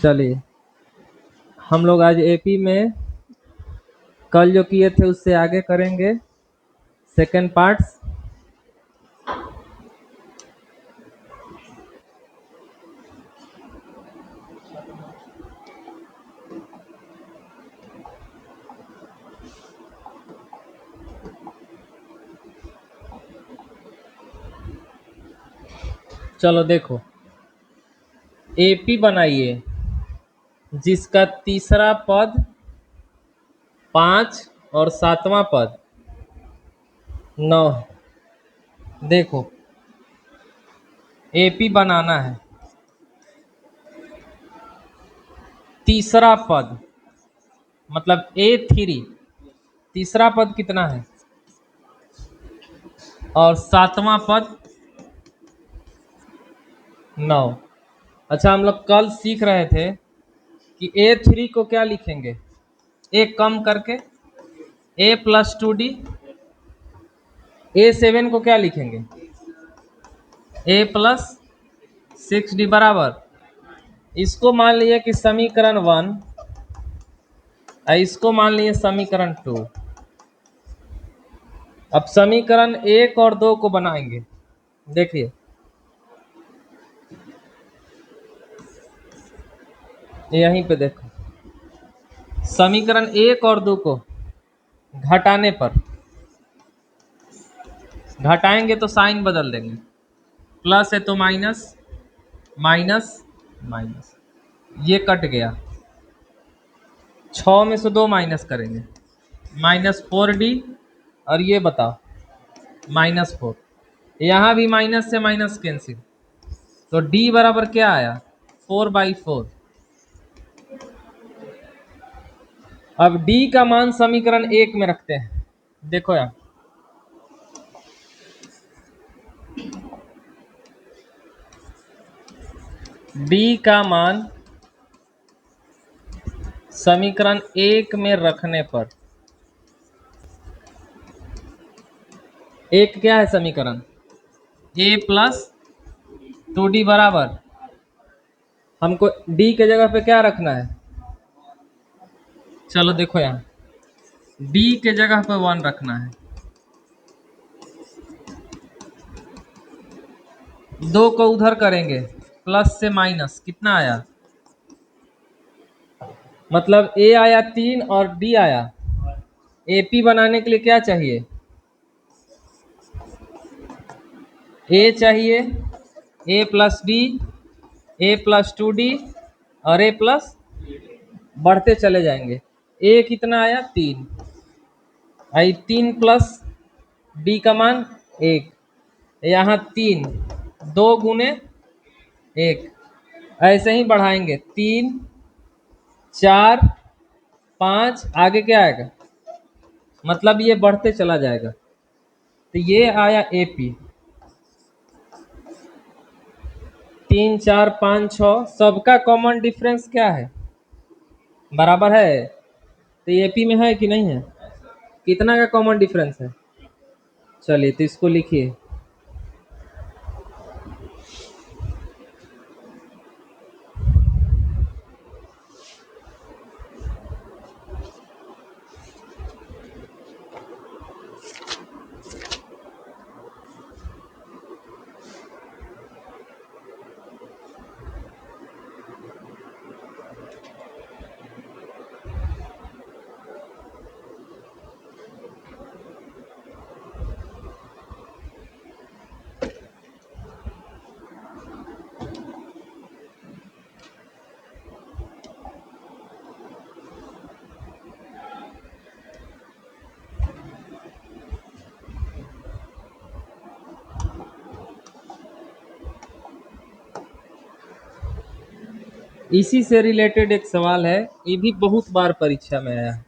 चलिए, हम लोग आज एपी में कल जो किए थे उससे आगे करेंगे सेकंड पार्ट्स। चलो देखो, एपी बनाइए जिसका तीसरा पद 5 और सातवां पद 9 है। देखो, एपी बनाना है, तीसरा पद मतलब A3, तीसरा पद कितना है, और सातवां पद 9। अच्छा, हम लोग कल सीख रहे थे कि A3 को क्या लिखेंगे, एक कम करके A+2D। A7 को क्या लिखेंगे, A+6D बराबर। इसको मान लीजिए कि समीकरण 1, इसको मान लीजिए समीकरण 2। अब समीकरण 1 और 2 को बनाएंगे। देखिए, यहीं पे देखो, समीकरण 1 और 2 को घटाने पर, घटाएंगे तो साइन बदल देंगे, प्लस है तो माइनस, माइनस माइनस, ये कट गया। 6 में से 2 माइनस करेंगे, -4D, और ये बताओ -4। यहाँ भी माइनस से माइनस कैंसिल, तो D बराबर क्या आया, 4/4। अब D का मान समीकरण 1 में रखते हैं। देखो यार, D का मान समीकरण 1 में रखने पर, एक क्या है समीकरण, A+2D बराबर, हमको D के जगह पे क्या रखना है। चलो देखो यहाँ, D के जगह पे 1 रखना है, 2 को उधर करेंगे, प्लस से माइनस कितना आया, मतलब A आया 3 और D आया। AP बनाने के लिए क्या चाहिए, A चाहिए, A+D, A+2D और A+, बढ़ते चले जाएंगे। A कितना आया, 3, आई 3 प्लस D का मान 1, यहाँ 3, 2 गुने 1, ऐसे ही बढ़ाएंगे, 3, 4, 5, आगे क्या आएगा, मतलब ये बढ़ते चला जाएगा। तो ये आया AP, 3, 4, 5, 6, सबका कॉमन डिफरेंस क्या है, बराबर है। तो AP में है कि नहीं है, कितना का कॉमन डिफरेंस है। चलिए, तो इसको लिखिए, इसी से रिलेटेड एक सवाल है, ये भी बहुत बार परीक्षा में आया है।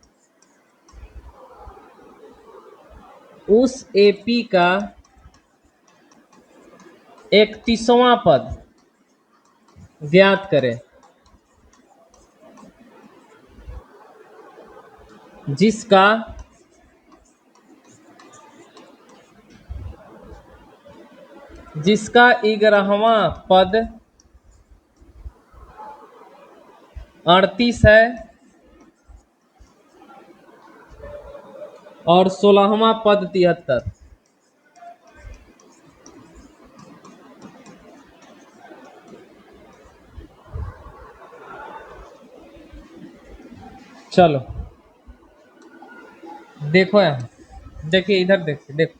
उस AP का 31वां पद ज्ञात करें जिसका जिसका 11वां पद 38 है और 16वां पद 73। चलो देखो यहाँ, देखिए इधर देखिए, देखो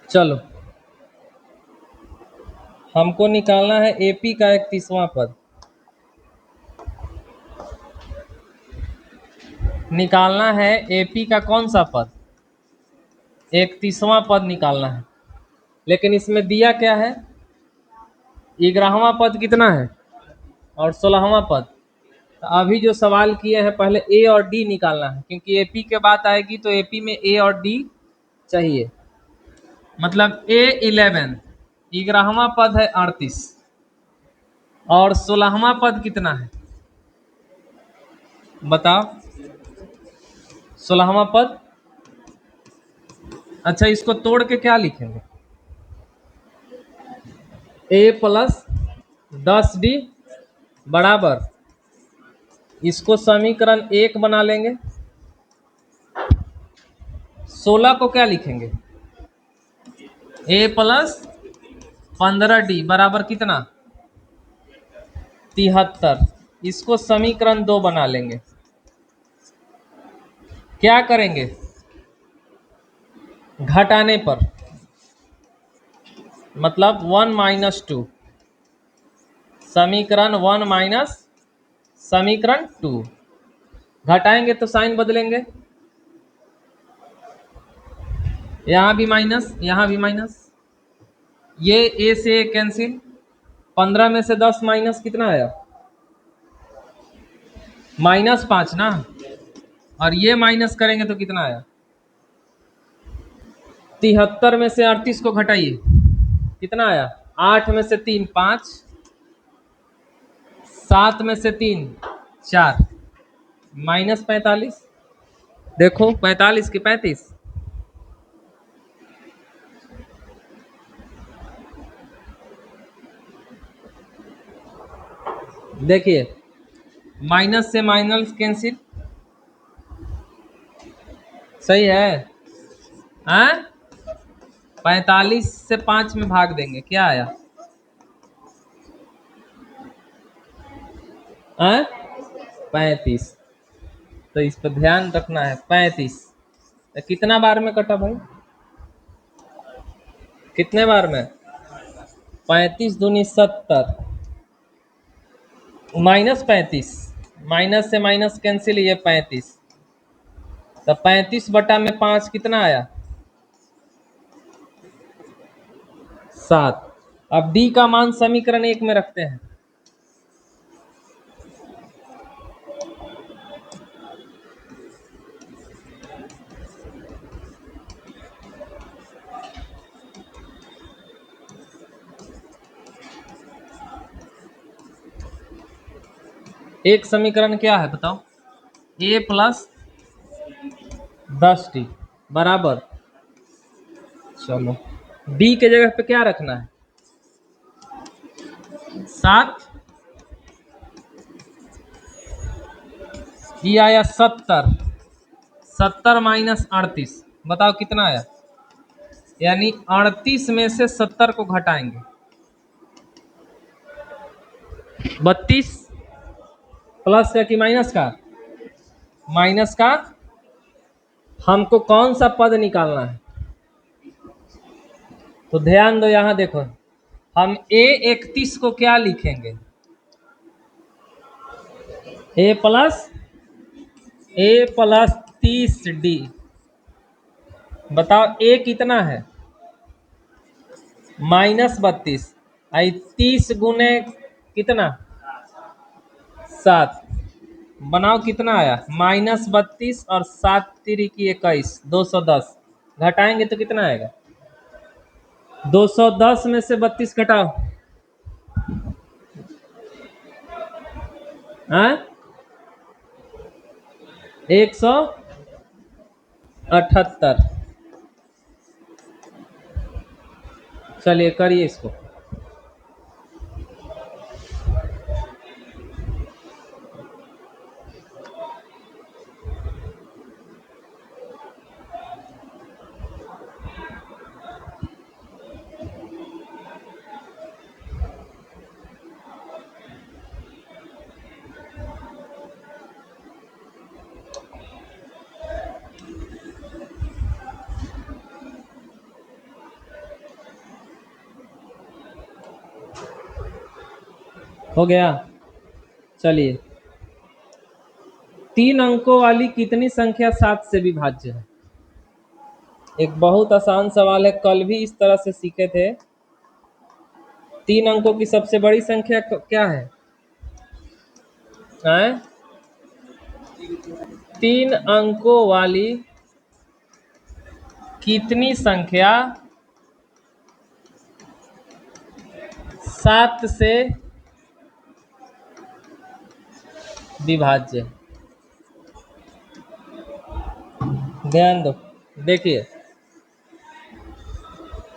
चलो हमको निकालना है एपी का 31वां पद। निकालना है एपी का कौन सा पद? 31वां पद निकालना है। लेकिन इसमें दिया क्या है? 11वां पद कितना है और 16वां पद। तो अभी जो सवाल किए हैं पहले ए और डी निकालना है, क्योंकि एपी के बात आएगी तो एपी में ए और डी चाहिए। मतलब A11 11वां पद है 38 और 16वां पद कितना है बताओ? 16वां पद। अच्छा इसको तोड़ के क्या लिखेंगे? A+10D बराबर, इसको समीकरण 1 बना लेंगे। 16 को क्या लिखेंगे? A+15D बराबर कितना? 73। इसको समीकरण 2 बना लेंगे। क्या करेंगे? घटाने पर, मतलब 1 - 2, समीकरण 1 माइनस समीकरण 2। घटाएंगे तो साइन बदलेंगे, यहाँ भी माइनस, यहाँ भी माइनस, ये ए से कैंसिल। 15 में से 10 माइनस कितना आया? -5 ना। और ये माइनस करेंगे तो कितना आया? 73 में से 38 को घटाइए, कितना आया? 8 में से 3 5, 7 में से 3 4, -45। देखो 45 की 35। देखिए माइनस से माइनस कैंसिल, सही है। हैं? 45 से 5 में भाग देंगे, क्या आया? हैं? 35। तो इस पर ध्यान रखना है। 35 तो कितना बार में कटा भाई? कितने बार में? 35 दूनी 70, -35, माइनस से माइनस कैंसिल, ये 35। तो 35/5 कितना आया? 7। अब डी का मान समीकरण 1 में रखते हैं। एक समीकरण क्या है बताओ? A+10D बराबर, चलो डी के जगह पे क्या रखना है? 7। ये आया 70। 70 माइनस 38, बताओ कितना आया? यानी 38 में से 70 को घटाएंगे, 32 प्लस का कि माइनस का? माइनस का। हमको कौन सा पद निकालना है? तो ध्यान दो, यहां देखो हम A31 को क्या लिखेंगे? A+30D। बताओ A कितना है? -32। आई 30 गुने कितना? 7। बनाओ कितना आया? -32 और 7 तिरी की 21, 210। घटाएंगे तो कितना आएगा? 210 में से 32 घटाओ। हाँ? 100 78। चलिए करिए इसको। हो गया। चलिए, 3 अंकों वाली कितनी संख्या 7 से विभाज्य है? एक बहुत आसान सवाल है, कल भी इस तरह से सीखे थे। 3 अंकों की सबसे बड़ी संख्या क्या है? हैं? 3 अंकों वाली कितनी संख्या 7 से विभाज्य है? ध्यान दो, देखिए,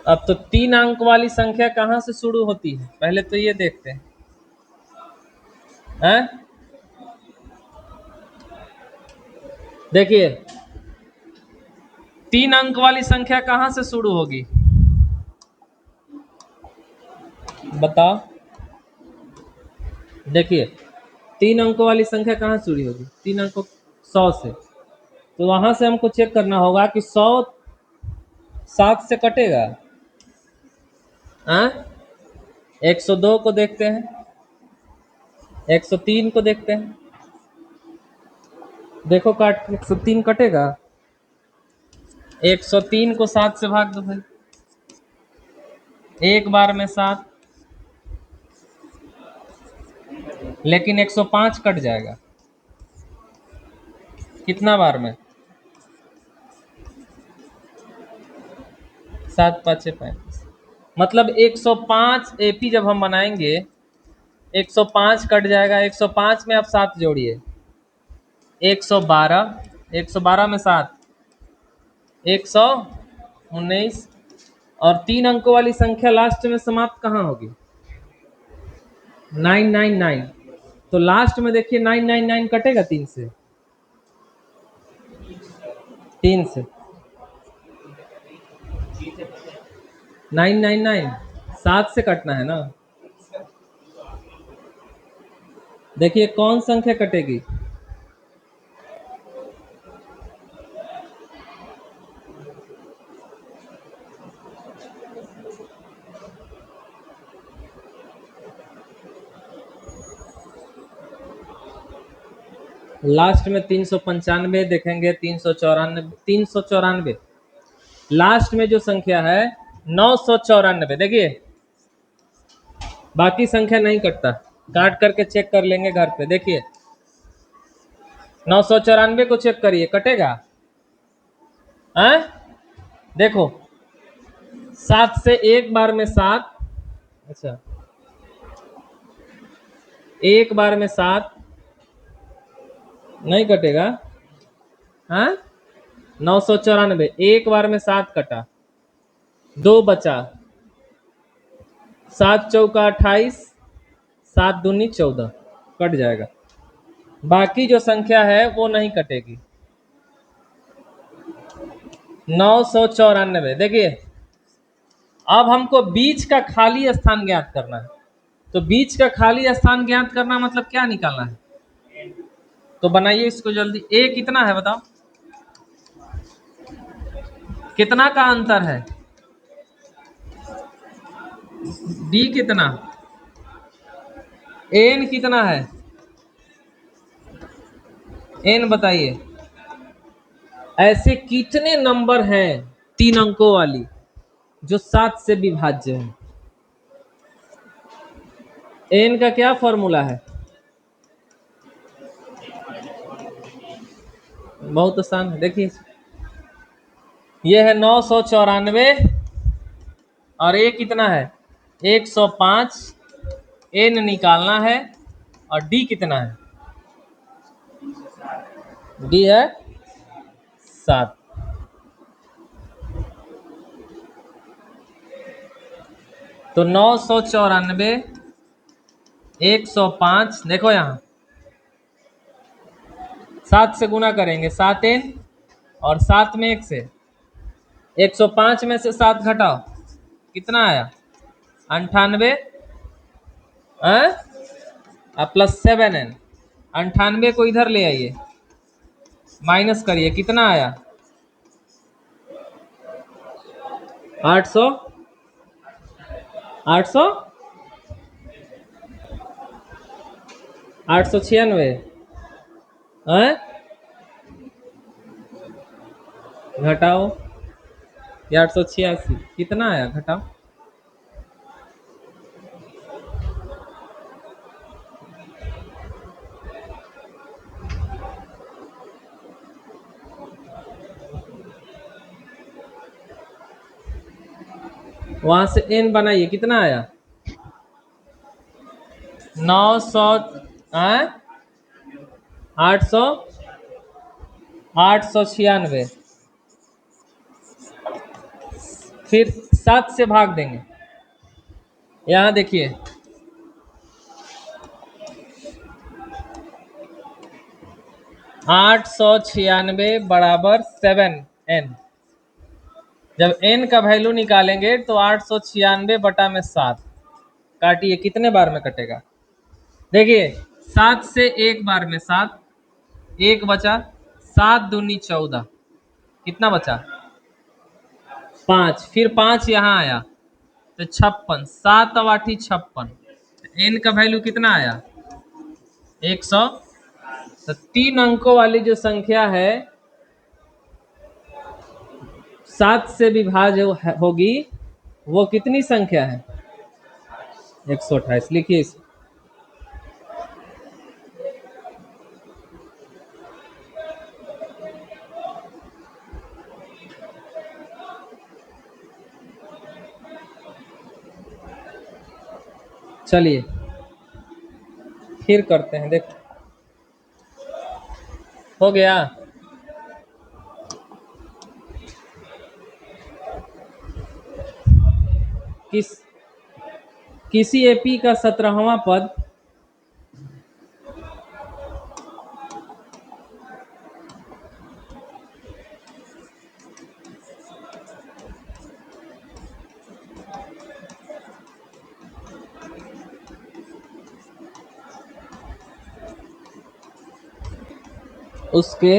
अब तो 3 अंक वाली संख्या कहाँ से शुरू होती है, पहले तो ये देखते हैं। देखिए, 3 अंक वाली संख्या कहाँ से शुरू होगी, बताओ। देखिए, 3 अंकों वाली संख्या कहाँ से शुरू होगी? 3 अंकों 100 से। तो वहां से हमको चेक करना होगा कि 100 7 से कटेगा। 102 को देखते हैं, 103 को देखते हैं। देखो, काट 103 कटेगा। 103 को 7 से भाग दो भाई, एक बार में 7, लेकिन 105 कट जाएगा। कितना बार में? 7 5 6 35। मतलब 105 एपी जब हम बनाएंगे, 105 कट जाएगा। 105 में आप 7 जोड़िए, 112, 112 में 7, 119। और 3 अंकों वाली संख्या लास्ट में समाप्त कहाँ होगी? 999। तो लास्ट में देखिए 999 कटेगा 3 से, 3 से 999 7 से कटना है ना। देखिए कौन संख्या कटेगी? लास्ट में 395 देखेंगे, 394, 394। लास्ट में जो संख्या है 994। देखिए, बाकी संख्या नहीं कटता, काट करके चेक कर लेंगे घर पे। देखिए 994 को चेक करिए, कटेगा? देखो, 7 से एक बार में 7, अच्छा, एक बार में 7 नहीं कटेगा। 994, एक बार में 7 कटा, 2 बचा, 7 चौका 28, 7 दूनी 14, कट जाएगा। बाकी जो संख्या है वो नहीं कटेगी। 994। देखिए, अब हमको बीच का खाली स्थान ज्ञात करना है। तो बीच का खाली स्थान ज्ञात करना मतलब क्या निकालना है? तो बनाइए इसको जल्दी। ए कितना है बताओ, कितना का अंतर है? डी कितना? एन कितना है? एन बताइए। ऐसे कितने नंबर हैं 3 अंकों वाली जो 7 से विभाज्य है? एन का क्या फॉर्मूला है? बहुत आसान है, देखिए, ये है 994 और ए कितना है? 105। एन निकालना है। और डी कितना है? डी है 7। तो 994 105, देखो यहाँ 7 से गुना करेंगे, 7n और 7 में 1 से 105 में से 7 घटाओ, कितना आया 98 प्लस 7n। 98 को इधर ले आइए, माइनस करिए, कितना आया 800 800 896 घटाओ ये 886, कितना आया घटाओ, वहां से n बनाइए, कितना आया 900 800 896, फिर 7 से भाग देंगे, यहाँ देखिए 896 बराबर 7n। जब n का वैल्यू निकालेंगे तो 896 बटा में 7, काटिए कितने बार में कटेगा, देखिए 7 से एक बार में 7, एक बचा, 7 दूनी 14, कितना बचा 5, फिर 5 यहाँ आया तो 56, 7 और 8 56, n का वैल्यू कितना आया 100। तो 3 अंकों वाली जो संख्या है 7 से विभाज्य होगी, वो कितनी संख्या है 128, लिखिए इसे। चलिए फिर करते हैं, देखो हो गया। किसी एपी का 17वां पद उसके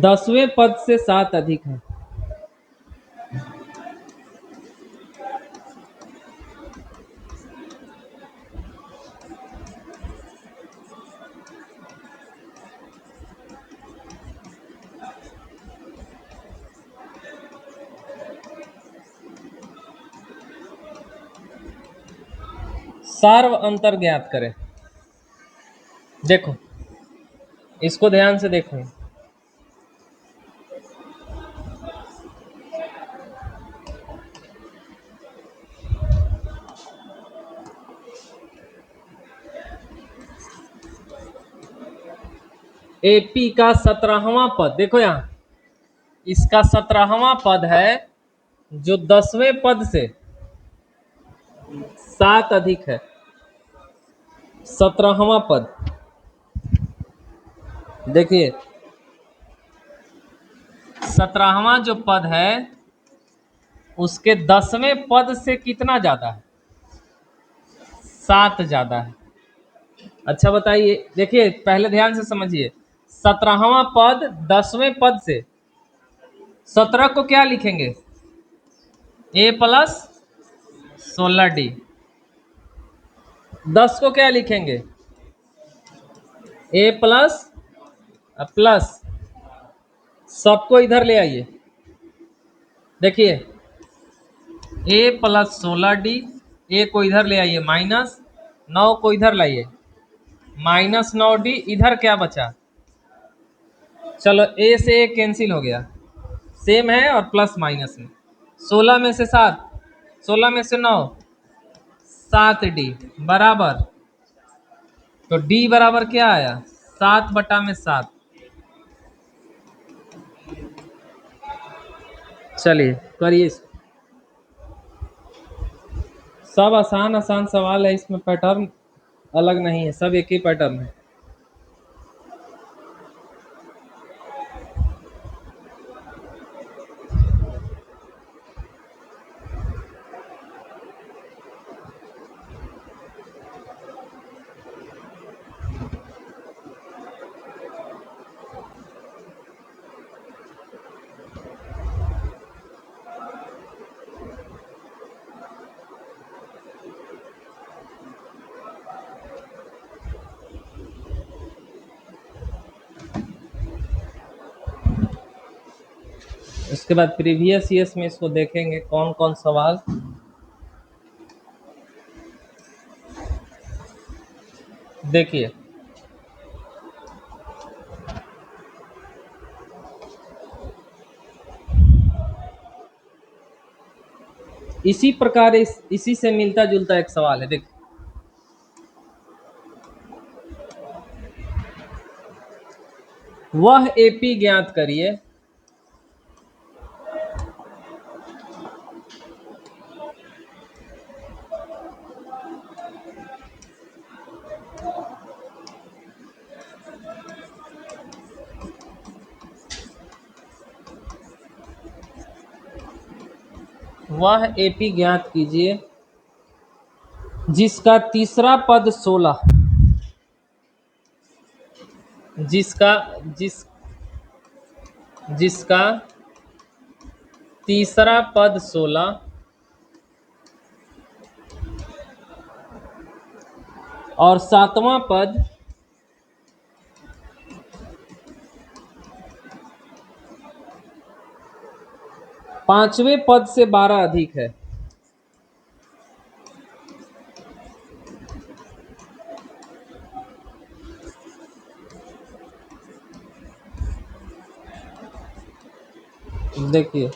10वें पद से 7 अधिक है। सार्व अंतर ज्ञात करें। देखो इसको ध्यान से देखो, एपी का 17वां पद, देखो यहाँ इसका 17वां पद है जो 10वें पद से 7 अधिक है। 17वां पद देखिए, 17वां जो पद है उसके 10वें पद से कितना ज्यादा है 7 ज्यादा है। अच्छा बताइए, देखिए पहले ध्यान से समझिए, 17वां पद 10वें पद से, 17 को क्या लिखेंगे a प्लस 16d, 10 को क्या लिखेंगे a प्लस प्लस, सबको इधर ले आइए, देखिए a प्लस 16d, a को इधर ले आइए माइनस 9 को इधर लाइए माइनस 9d, इधर क्या बचा, चलो a से a कैंसिल हो गया, सेम है और प्लस माइनस में, 16 में से 7, 16 में से 9, 7d बराबर, तो d बराबर क्या आया 7 बटा में 7, चलिए करिए इसको। सब आसान आसान सवाल है, इसमें पैटर्न अलग नहीं है, सब एक ही पैटर्न है। उसके बाद प्रीवियस ईयर्स में इसको देखेंगे कौन कौन सवाल। देखिए इसी प्रकार इसी से मिलता जुलता एक सवाल है, देखिए। वह एपी ज्ञात करिए वह एपी ज्ञात कीजिए जिसका तीसरा पद 16, जिसका जिस जिसका तीसरा पद 16 और सातवां पद पांचवें पद से 12 अधिक है। देखिए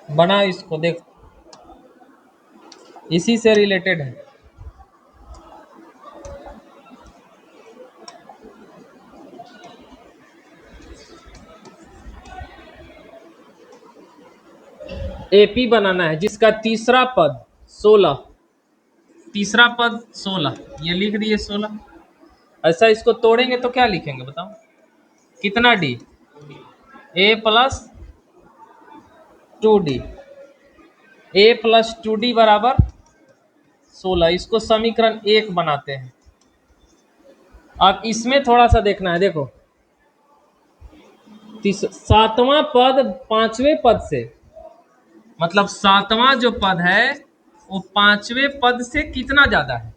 बना इसको, देख इसी से रिलेटेड है। एपी बनाना है जिसका तीसरा पद 16, तीसरा पद 16, ये लिख दिए 16। ऐसा इसको तोड़ेंगे तो क्या लिखेंगे बताओ, कितना डी, ए प्लस 2d, ए प्लस 2d बराबर 16। इसको समीकरण 1 बनाते हैं। अब इसमें थोड़ा सा देखना है, देखो सातवां पद पांचवें पद से, मतलब सातवां जो पद है वो पांचवें पद से कितना ज्यादा है,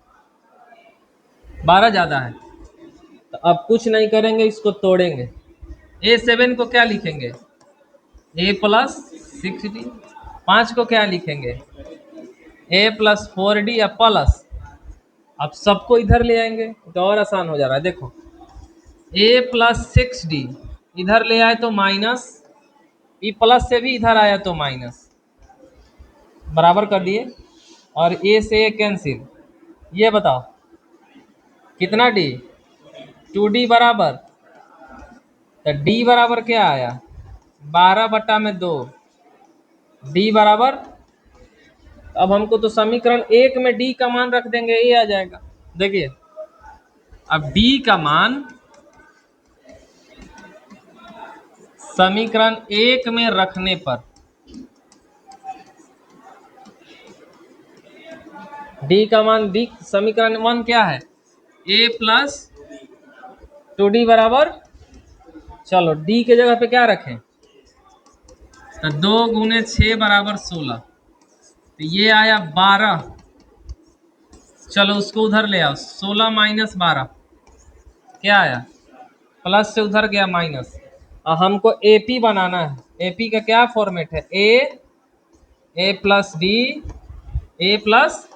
12 ज्यादा है। तो अब कुछ नहीं करेंगे, इसको तोड़ेंगे। A7 को क्या लिखेंगे, ए प्लस 6d। 5 को क्या लिखेंगे, ए प्लस 4d या प्लस। अब सबको इधर ले आएंगे तो और आसान हो जा रहा है। देखो ए प्लस 6d इधर ले आए तो माइनस, ई प्लस से भी इधर आया तो माइनस, बराबर कर दिए। और ए से ए कैंसिल। ये बताओ कितना डी, 2d बराबर, तो डी बराबर क्या आया, 12/2। डी बराबर, अब हमको तो समीकरण 1 में डी का मान रख देंगे, ये आ जाएगा। देखिए अब डी का मान समीकरण 1 में रखने पर डी का मान, डी समीकरण 1 क्या है, ए प्लस 2d बराबर, चलो डी के जगह पे क्या रखें, तो 2 गुने 6 बराबर 16। तो ये आया 12। चलो उसको उधर ले आओ, 16 माइनस 12 क्या आया, प्लस से उधर गया माइनस। और हमको एपी बनाना है। एपी का क्या फॉर्मेट है, ए प्लस डी, ए प्लस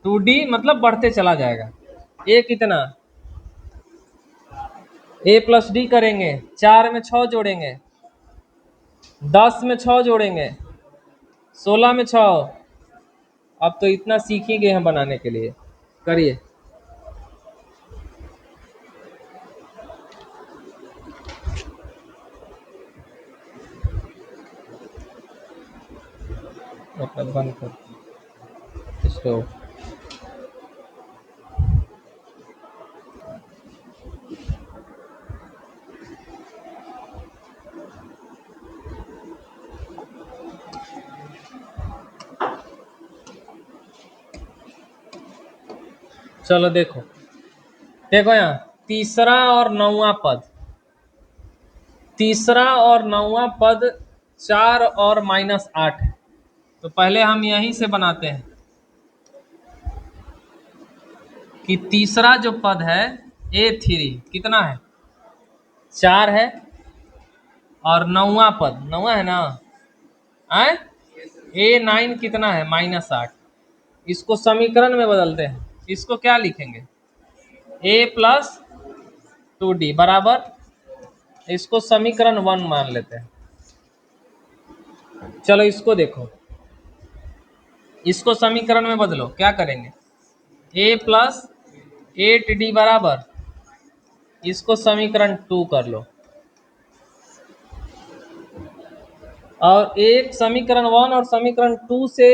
2d, मतलब बढ़ते चला जाएगा। ए कितना, ए प्लस डी करेंगे, 4 में 6 जोड़ेंगे, 10 में 6 जोड़ेंगे, 16 में 6। अब तो इतना सीख ही गए हैं बनाने के लिए। करिए। मतलब बंद कर स्टोव। चलो देखो, देखो यहाँ तीसरा और नौवां पद, तीसरा और नौवां पद 4 और -8 है। तो पहले हम यहीं से बनाते हैं कि तीसरा जो पद है A3 कितना है, 4 है, और नौवां पद, नौवां है ना, आए A9 कितना है, -8। इसको समीकरण में बदलते हैं, इसको क्या लिखेंगे, A + 2D बराबर, इसको समीकरण 1 मान लेते हैं। चलो इसको देखो, इसको समीकरण में बदलो, क्या करेंगे, A + 8D बराबर, इसको समीकरण 2 कर लो, और एक समीकरण 1 और समीकरण 2 से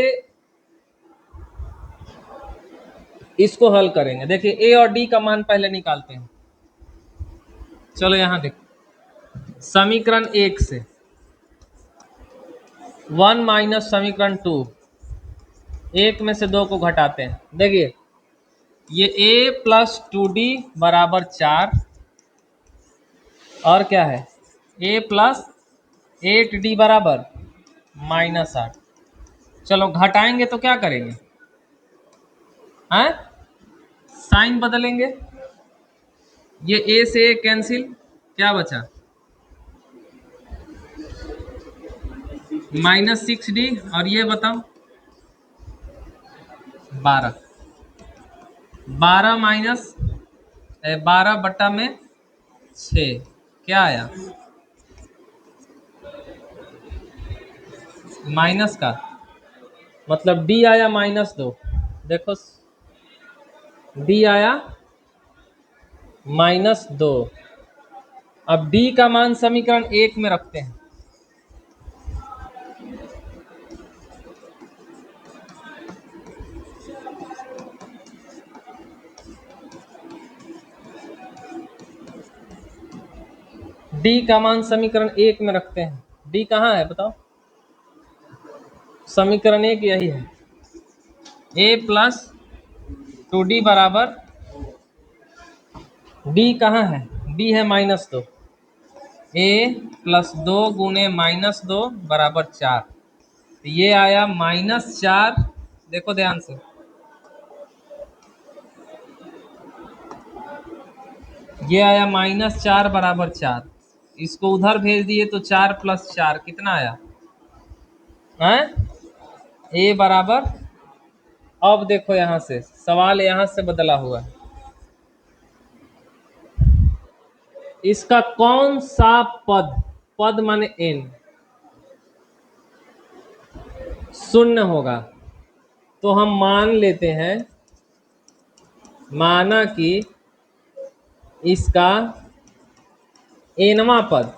इसको हल करेंगे। देखिए A और D का मान पहले निकालते हैं। चलो यहां देखो, समीकरण 1 से 1 माइनस समीकरण 2, 1 में से 2 को घटाते हैं। देखिए ये A + 2D बराबर 4, और क्या है A + 8D बराबर -8। चलो घटाएंगे तो क्या करेंगे, हैं, साइन बदलेंगे, ये A से A कैंसिल, क्या बचा -6D, और ये बताओ 12, 12 माइनस 12 बटा में 6, क्या आया, माइनस का मतलब D आया -2, देखो D आया -2। अब D का मान समीकरण 1 में रखते हैं, D का मान समीकरण 1 में रखते हैं। D कहाँ है बताओ, समीकरण 1 यही है, A + 2D बराबर, D कहाँ है, D है -2, A + 2 गुने -2 बराबर 4, तो ये आया -4। देखो ध्यान से, ये आया -4 बराबर 4, इसको उधर भेज दिए तो 4 + 4 कितना आया, हैं, A बराबर, अब देखो यहां से सवाल यहां से बदला हुआ है, इसका कौन सा पद, पद माने n, शून्य होगा। तो हम मान लेते हैं, माना कि इसका nवां पद,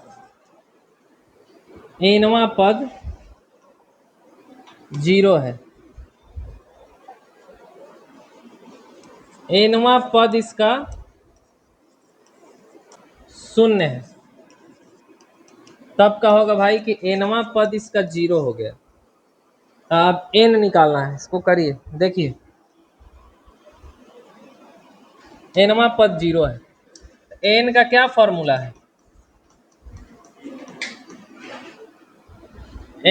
nवां पद 0 है, nवां पद इसका शून्य है, तब का होगा भाई कि nवां पद इसका 0 हो गया। अब n निकालना है, इसको करिए, देखिए nवां पद 0 है, n का क्या फॉर्मूला है,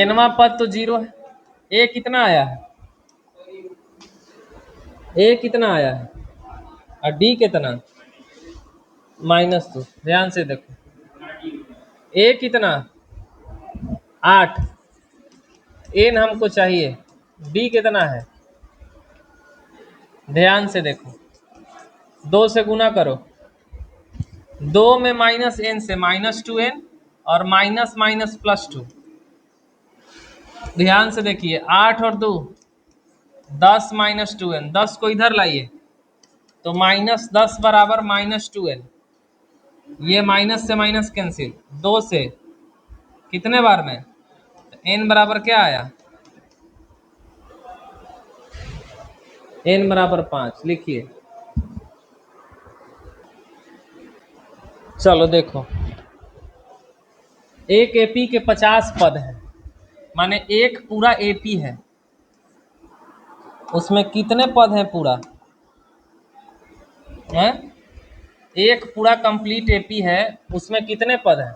nवां पद तो 0 है, a कितना आया है, a कितना आया है, और d कितना -2। ध्यान से देखो, a कितना 8, n हमको चाहिए, d कितना है, ध्यान से देखो, 2 से गुना करो, 2 में -n से -2n, और माइनस माइनस +2। ध्यान से देखिए, 8 और 2 10 -2n, 10 को इधर लाइए, तो -10 बराबर -2n। ये माइनस से माइनस कैंसिल, 2 से कितने बार में, तो n बराबर क्या आया, n बराबर 5 लिखिए। चलो देखो, एक एपी के 50 पद हैं, माने एक पूरा एपी है, उसमें कितने पद हैं पूरा है? एक पूरा कंप्लीट एपी है, उसमें कितने पद हैं,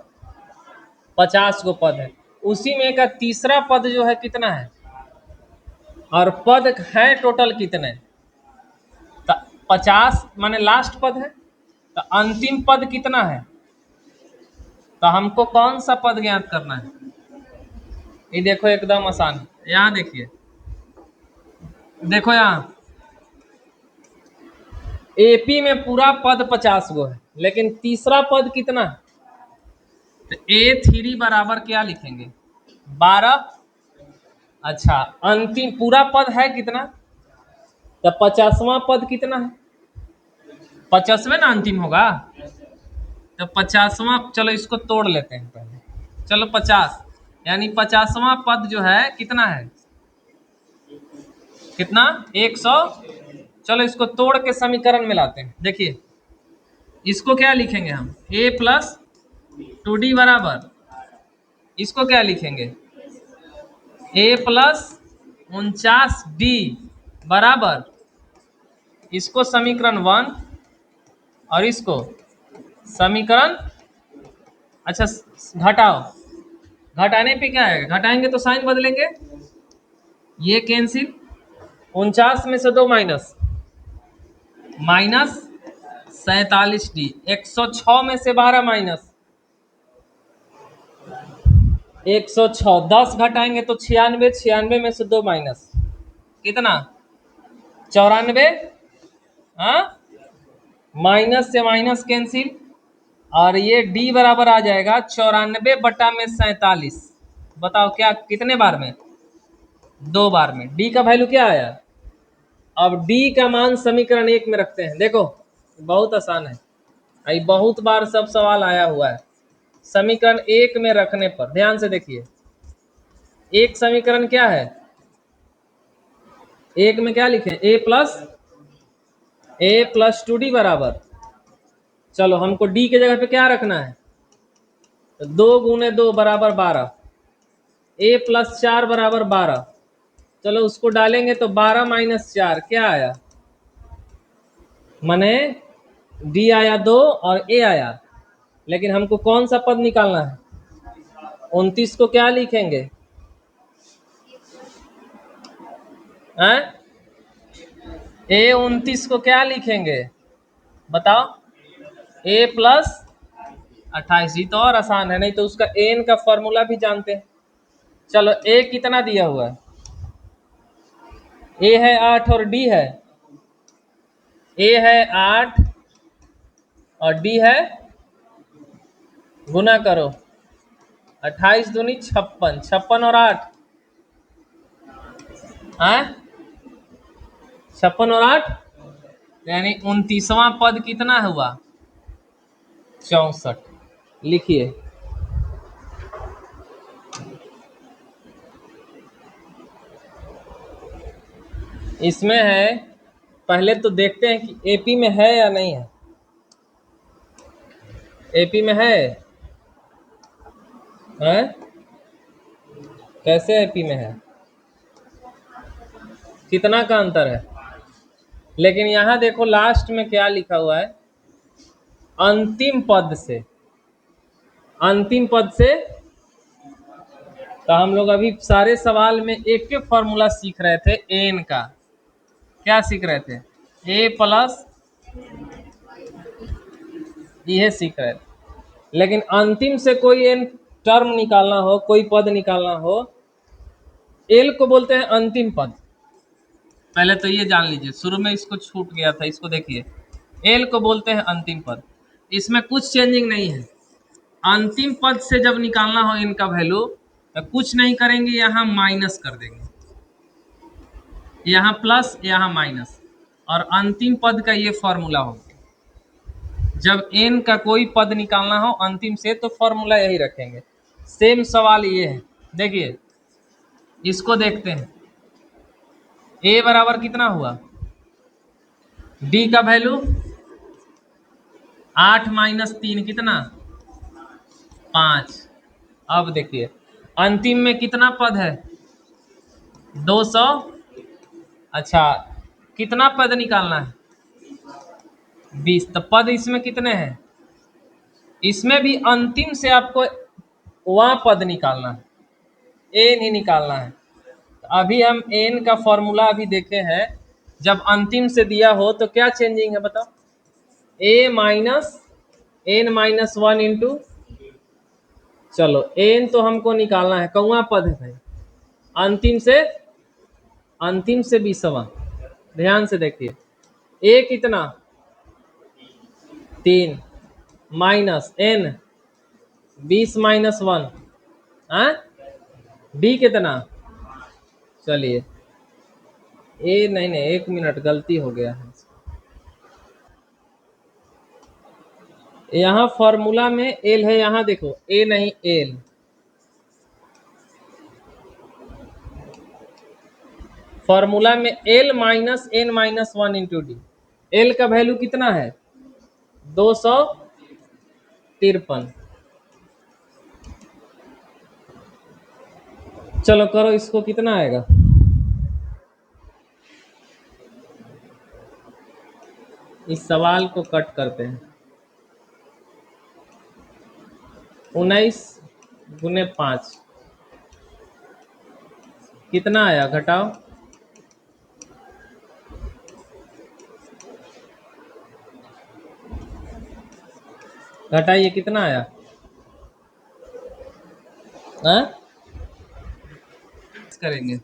50 गो पद है। उसी में का तीसरा पद जो है कितना है, और पद है टोटल कितने, तो 50 माने लास्ट पद है, तो अंतिम पद कितना है, तो हमको कौन सा पद ज्ञात करना है। ये देखो एकदम आसान, यहाँ देखिए, देखो यहाँ एपी में पूरा पद 50 गो है, लेकिन तीसरा पद कितना है, तो A3 बराबर क्या लिखेंगे, 12। अच्छा, अंतिम पूरा पद है कितना, तो 50वां पद कितना है, 50वें ना अंतिम होगा, तो 50वां, चलो इसको तोड़ लेते हैं पहले, चलो 50 यानी 50वां पद जो है कितना है, कितना, 100। चलो इसको तोड़ के समीकरण में लाते हैं, देखिए इसको क्या लिखेंगे हम, a प्लस 2d बराबर, इसको क्या लिखेंगे, a प्लस 49d बराबर, इसको समीकरण 1 और इसको समीकरण, अच्छा घटाओ, घटाने पे क्या है, घटाएंगे तो साइन बदलेंगे, ये कैंसिल, 49 में से 2 माइनस, -47d, 106 में से 12 माइनस 106, 10 घटाएंगे तो 96, 96 में से 2 माइनस कितना, 94, हाँ, माइनस से माइनस कैंसिल, और ये d बराबर आ जाएगा 94 बटा में 47। बताओ क्या कितने बार में, 2 बार में। d का वैल्यू क्या आया, अब d का मान समीकरण 1 में रखते हैं, देखो बहुत आसान है, आई बहुत बार सब सवाल आया हुआ है। समीकरण 1 में रखने पर ध्यान से देखिए, एक समीकरण क्या है, एक में क्या लिखे, a प्लस 2d बराबर, चलो हमको d के जगह पे क्या रखना है, तो 2 गुने 2 बराबर 12, a प्लस 4 बराबर 12, चलो उसको डालेंगे तो 12 माइनस 4 क्या आया, माने d आया 2 और a आया, लेकिन हमको कौन सा पद निकालना है, 29 को क्या लिखेंगे, हैं, a29 को क्या लिखेंगे बताओ, a प्लस 28, ये तो और आसान है, नहीं तो उसका n का फॉर्मूला भी जानते हैं। चलो a कितना दिया हुआ है, a है 8 और d है, a है 8 और d है, गुना करो, 28 दूनी 56, 56 और 8, 56 और 8 यानी 29वां पद कितना हुआ, 64। लिखिए, इसमें है, पहले तो देखते हैं कि एपी में है या नहीं है, एपी में है, हैं? कैसे एपी में है, कितना का अंतर है, लेकिन यहाँ देखो लास्ट में क्या लिखा हुआ है, अंतिम पद से, अंतिम पद से, तो हम लोग अभी सारे सवाल में एक एक फॉर्मूला सीख रहे थे, एन का क्या सीख रहे थे, a प्लस, ये सीख रहे थे, लेकिन अंतिम से कोई एन टर्म निकालना हो, कोई पद निकालना हो, एल को बोलते हैं अंतिम पद, पहले तो ये जान लीजिए, शुरू में इसको छूट गया था, इसको देखिए, एल को बोलते हैं अंतिम पद, इसमें कुछ चेंजिंग नहीं है, अंतिम पद से जब निकालना हो इनका वैल्यू, तो कुछ नहीं करेंगे, यहाँ माइनस कर देंगे, यहाँ प्लस यहाँ माइनस, और अंतिम पद का ये फॉर्मूला हो। जब n का कोई पद निकालना हो अंतिम से तो फॉर्मूला यही रखेंगे। सेम सवाल ये है, देखिए इसको देखते हैं। a बराबर कितना हुआ, d का वैल्यू 8 माइनस 3 कितना 5। अब देखिए अंतिम में कितना पद है 200। अच्छा कितना पद निकालना है 20। तो पद इसमें कितने हैं, इसमें भी अंतिम से आपको वह पद निकालना है, एन ही निकालना है। तो अभी हम एन का फॉर्मूला अभी देखे हैं। जब अंतिम से दिया हो तो क्या चेंजिंग है बताओ, ए माइनस एन माइनस 1 इंटू, चलो एन तो हमको निकालना है, कौआ पद है भाई, अंतिम से 20वां। ध्यान से देखिए ए कितना 3 माइनस एन 20 माइनस 1 डी कितना, चलिए ए नहीं नहीं 1 मिनट गलती हो गया है। यहाँ फॉर्मूला में एल है, यहाँ देखो ए नहीं एल, फॉर्मूला में L minus N minus 1 into D. L का वैल्यू कितना है 253। चलो करो इसको, कितना आएगा, इस सवाल को कट करते हैं। 19 गुने 5 कितना आया, घटाओ, घटाइए कितना आया, हाँ करेंगे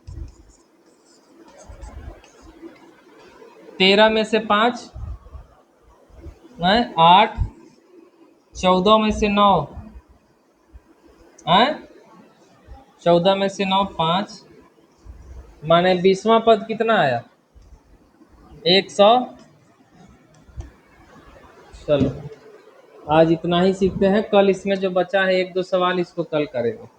13 में से 5 8, 14 में से 9 14 में से 9 5, माने 20वां पद कितना आया 100। चलो आज इतना ही सीखते हैं, कल इसमें जो बचा है 1-2 सवाल इसको कल करेंगे।